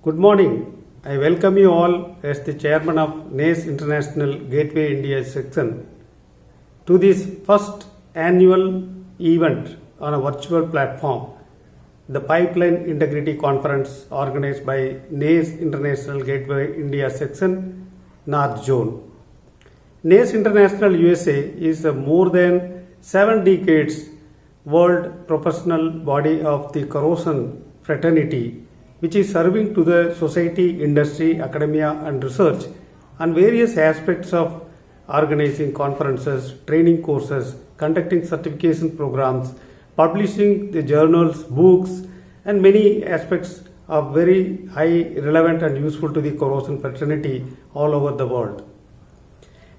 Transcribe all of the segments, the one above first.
Good morning. I welcome you all as the chairman of NACE International Gateway India section to this first annual event on a virtual platform, the Pipeline Integrity Conference organized by NACE International Gateway India section, North Zone. NACE International USA is a more than 7 decades world professional body of the corrosion fraternity, which is serving to the society, industry, academia and research on various aspects of organizing conferences, training courses, conducting certification programs, publishing the journals, books and many aspects of very high relevant and useful to the corrosion fraternity all over the world.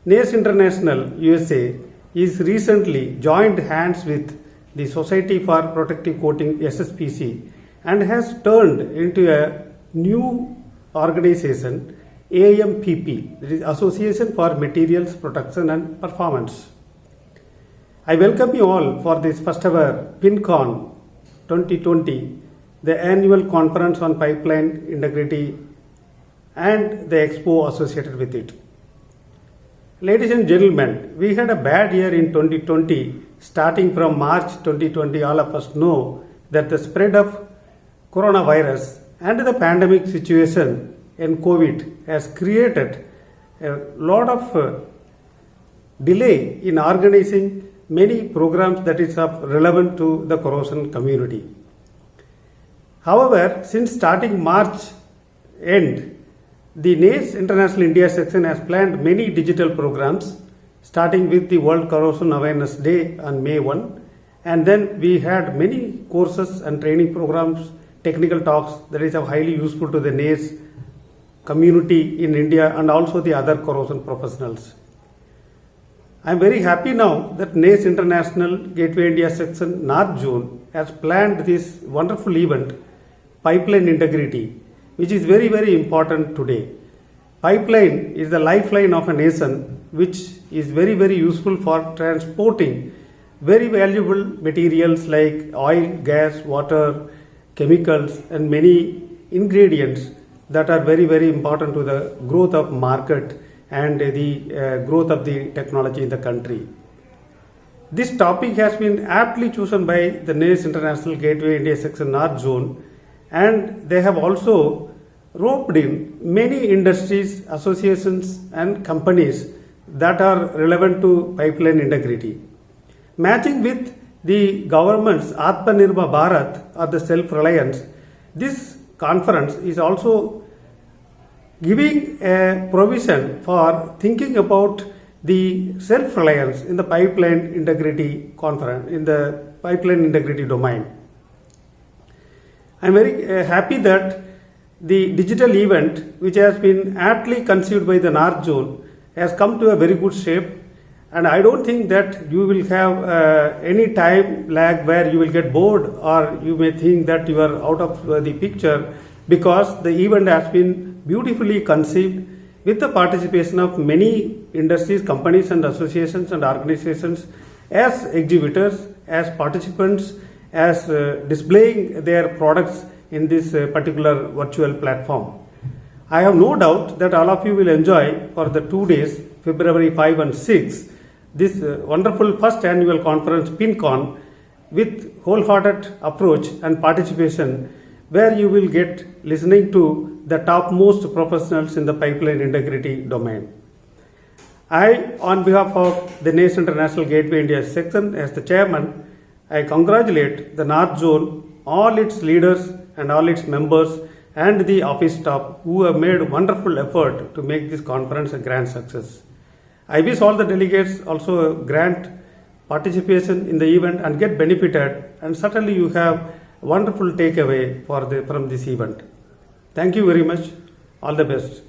NACE International USA is recently joined hands with the Society for Protective Coating SSPC and has turned into a new organization, AMPP, that is Association for Materials Protection and Performance. I welcome you all for this first ever PinCon 2020, the annual conference on pipeline integrity and the expo associated with it. Ladies and gentlemen, we had a bad year in 2020. Starting from March 2020, all of us know that the spread of coronavirus and the pandemic situation in COVID has created a lot of delay in organizing many programs that is of relevant to the corrosion community. However, since starting March end, the NACE International India section has planned many digital programs, starting with the World Corrosion Awareness Day on May 1, and then we had many courses and training programs, technical talks that is highly useful to the NACE community in India and also the other corrosion professionals. I am very happy now that NACE International Gateway India section North Zone has planned this wonderful event, Pipeline Integrity, which is very, very important today. Pipeline is the lifeline of a nation, which is very, very useful for transporting very valuable materials like oil, gas, water, chemicals and many ingredients that are very, very important to the growth of market and the growth of the technology in the country. This topic has been aptly chosen by the NACE International Gateway India section North Zone, and they have also roped in many industries, associations and companies that are relevant to pipeline integrity. Matching with the government's Atmanirbhar Bharat or the self-reliance, this conference is also giving a provision for thinking about the self-reliance in the pipeline integrity conference, in the pipeline integrity domain. I am very happy that the digital event, which has been aptly conceived by the North Zone, has come to a very good shape, and I don't think that you will have any time lag where you will get bored or you may think that you are out of the picture, because the event has been beautifully conceived with the participation of many industries, companies and associations and organizations as exhibitors, as participants, as displaying their products in this particular virtual platform. I have no doubt that all of you will enjoy for the 2 days, February 5 and 6, this wonderful first annual conference PinCon with wholehearted approach and participation, where you will get listening to the topmost professionals in the pipeline integrity domain. I, on behalf of the NACE International Gateway India section as the chairman, I congratulate the North Zone, all its leaders and all its members and the office staff who have made wonderful effort to make this conference a grand success. I wish all the delegates also grant participation in the event and get benefited, and certainly you have wonderful takeaway from this event. Thank you very much. All the best.